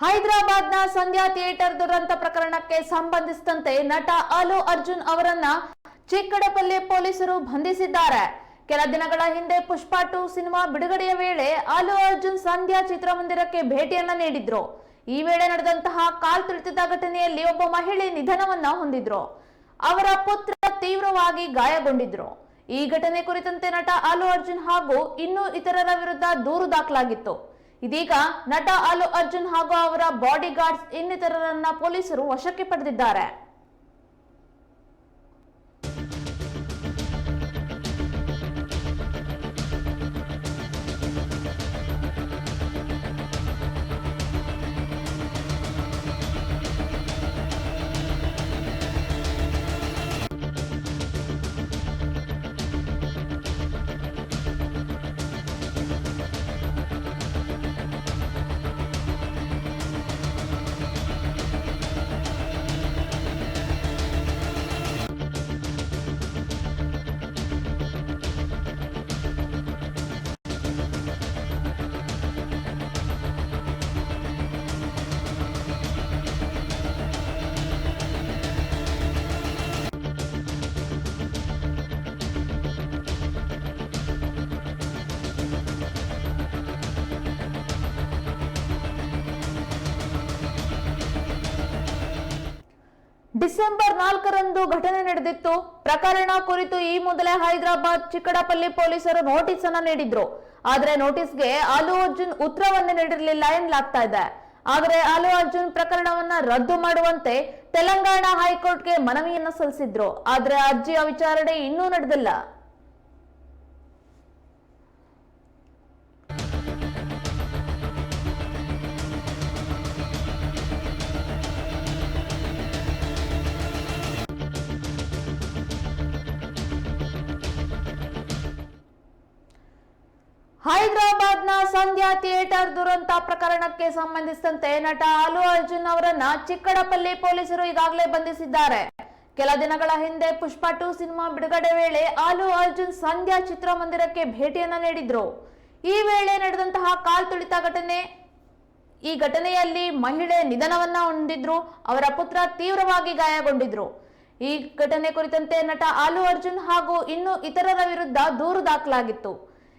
ಹೈದರಾಬಾದ್ನ ಸಂಧ್ಯಾ ಥಿಯೇಟರ್ ದುರಂತ ಪ್ರಕರಣಕ್ಕೆ ಸಂಬಂಧಿಸಿದಂತೆ ನಟ ಅಲ್ಲು ಅರ್ಜುನ್ ಅವರನ್ನ ಚಿಕ್ಕಡಪಲ್ಲಿ ಪೊಲೀಸರು ಬಂಧಿಸಿದ್ದಾರೆ. ಕೆಲ ದಿನಗಳ ಹಿಂದೆ ಪುಷ್ಪ 2 ಸಿನಿಮಾ ಬಿಡುಗಡೆಯ ವೇಳೆ ಅಲ್ಲು ಅರ್ಜುನ್ ಸಂಧ್ಯಾ ಚಿತ್ರಮಂದಿರಕ್ಕೆ ಭೇಟಿಯನ್ನ ನೀಡಿದ್ರು. ಈ ವೇಳೆ ನಡೆದಂತಹ ಕಾಲ್ ತುಳಿತದ ಘಟನೆಯಲ್ಲಿ ಒಬ್ಬ ಮಹಿಳೆ ನಿಧನವನ್ನ ಹೊಂದಿದ್ರು. ಅವರ ಪುತ್ರ ತೀವ್ರವಾಗಿ ಗಾಯಗೊಂಡಿದ್ರು. ಈ ಘಟನೆ ಕುರಿತಂತೆ ನಟ ಅಲ್ಲು ಅರ್ಜುನ್ ಹಾಗೂ ಇನ್ನೂ ಇತರರ ವಿರುದ್ಧ ದೂರು ದಾಖಲಾಗಿತ್ತು. ಇದೀಗ ನಟ ಅಲ್ಲು ಅರ್ಜುನ್ ಹಾಗೂ ಅವರ ಬಾಡಿ ಗಾರ್ಡ್ಸ್ ಇನ್ನಿತರರನ್ನ ಪೊಲೀಸರು ವಶಕ್ಕೆ ಪಡೆದಿದ್ದಾರೆ. ಡಿಸೆಂಬರ್ 4ರಂದು ಘಟನೆ ನಡೆದಿತ್ತು. ಪ್ರಕರಣ ಕುರಿತು ಈ ಮೊದಲೇ ಹೈದರಾಬಾದ್ ಚಿಕ್ಕಡಪಲ್ಲಿ ಪೊಲೀಸರು ನೋಟಿಸ್ ಅನ್ನ ನೀಡಿದ್ರು. ಆದ್ರೆ ನೋಟಿಸ್ಗೆ ಅಲ್ಲು ಅರ್ಜುನ್ ಉತ್ತರವನ್ನೇ ನೀಡಿರಲಿಲ್ಲ ಎನ್ನಲಾಗ್ತಾ ಇದೆ. ಆದರೆ ಅಲ್ಲು ಅರ್ಜುನ್ ಪ್ರಕರಣವನ್ನ ರದ್ದು ಮಾಡುವಂತೆ ತೆಲಂಗಾಣ ಹೈಕೋರ್ಟ್ಗೆ ಮನವಿಯನ್ನ ಸಲ್ಲಿಸಿದ್ರು. ಆದ್ರೆ ಅರ್ಜಿಯ ವಿಚಾರಣೆ ಇನ್ನೂ ನಡೆದಿಲ್ಲ. ಹೈದರಾಬಾದ್ನ ಸಂಧ್ಯಾ ಥಿಯೇಟರ್ ದುರಂತ ಪ್ರಕರಣಕ್ಕೆ ಸಂಬಂಧಿಸಿದಂತೆ ನಟ ಅಲ್ಲು ಅರ್ಜುನ್ ಅವರನ್ನ ಚಿಕ್ಕಡಪಲ್ಲಿ ಪೊಲೀಸರು ಈಗಾಗಲೇ ಬಂಧಿಸಿದ್ದಾರೆ. ಕೆಲ ದಿನಗಳ ಹಿಂದೆ ಪುಷ್ಪ 2 ಸಿನಿಮಾ ಬಿಡುಗಡೆ ವೇಳೆ ಅಲ್ಲು ಅರ್ಜುನ್ ಸಂಧ್ಯಾ ಚಿತ್ರಮಂದಿರಕ್ಕೆ ಭೇಟಿಯನ್ನ ನೀಡಿದ್ರು. ಈ ವೇಳೆ ನಡೆದಂತಹ ಕಾಲ್ ತುಳಿತ ಈ ಘಟನೆಯಲ್ಲಿ ಮಹಿಳೆ ನಿಧನವನ್ನ ಹೊಂದಿದ್ರು. ಅವರ ಪುತ್ರ ತೀವ್ರವಾಗಿ ಗಾಯಗೊಂಡಿದ್ರು. ಈ ಘಟನೆ ಕುರಿತಂತೆ ನಟ ಅಲ್ಲು ಅರ್ಜುನ್ ಹಾಗೂ ಇನ್ನೂ ಇತರರ ವಿರುದ್ಧ ದೂರು ದಾಖಲಾಗಿತ್ತು.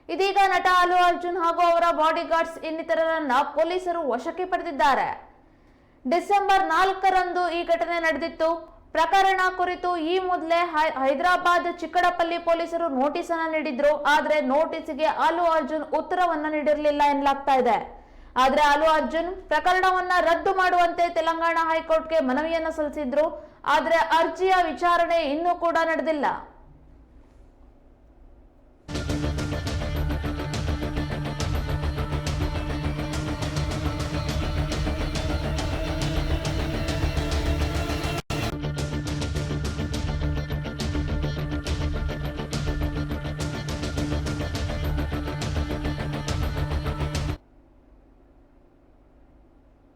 ಇದೀಗ ನಟ ಅಲ್ಲು ಅರ್ಜುನ್ ಹಾಗೂ ಅವರ ಬಾಡಿ ಗಾರ್ಡ್ಸ್ ಇನ್ನಿತರರನ್ನ ಪೊಲೀಸರು ವಶಕ್ಕೆ ಪಡೆದಿದ್ದಾರೆ. ಡಿಸೆಂಬರ್ 4ರಂದು ಈ ಘಟನೆ ನಡೆದಿತ್ತು. ಪ್ರಕರಣ ಕುರಿತು ಈ ಮೊದಲೇ ಹೈದರಾಬಾದ್ ಚಿಕ್ಕಡಪಲ್ಲಿ ಪೊಲೀಸರು ನೋಟಿಸ್ ಅನ್ನ ನೀಡಿದ್ರು. ಆದ್ರೆ ನೋಟಿಸ್ಗೆ ಅಲ್ಲು ಅರ್ಜುನ್ ಉತ್ತರವನ್ನ ನೀಡಿರಲಿಲ್ಲ ಎನ್ನಲಾಗ್ತಾ ಇದೆ. ಆದ್ರೆ ಅಲ್ಲು ಅರ್ಜುನ್ ಪ್ರಕರಣವನ್ನ ರದ್ದು ಮಾಡುವಂತೆ ತೆಲಂಗಾಣ ಹೈಕೋರ್ಟ್ಗೆ ಮನವಿಯನ್ನ ಸಲ್ಲಿಸಿದ್ರು. ಆದ್ರೆ ಅರ್ಜಿಯ ವಿಚಾರಣೆ ಇನ್ನೂ ಕೂಡ ನಡೆದಿಲ್ಲ.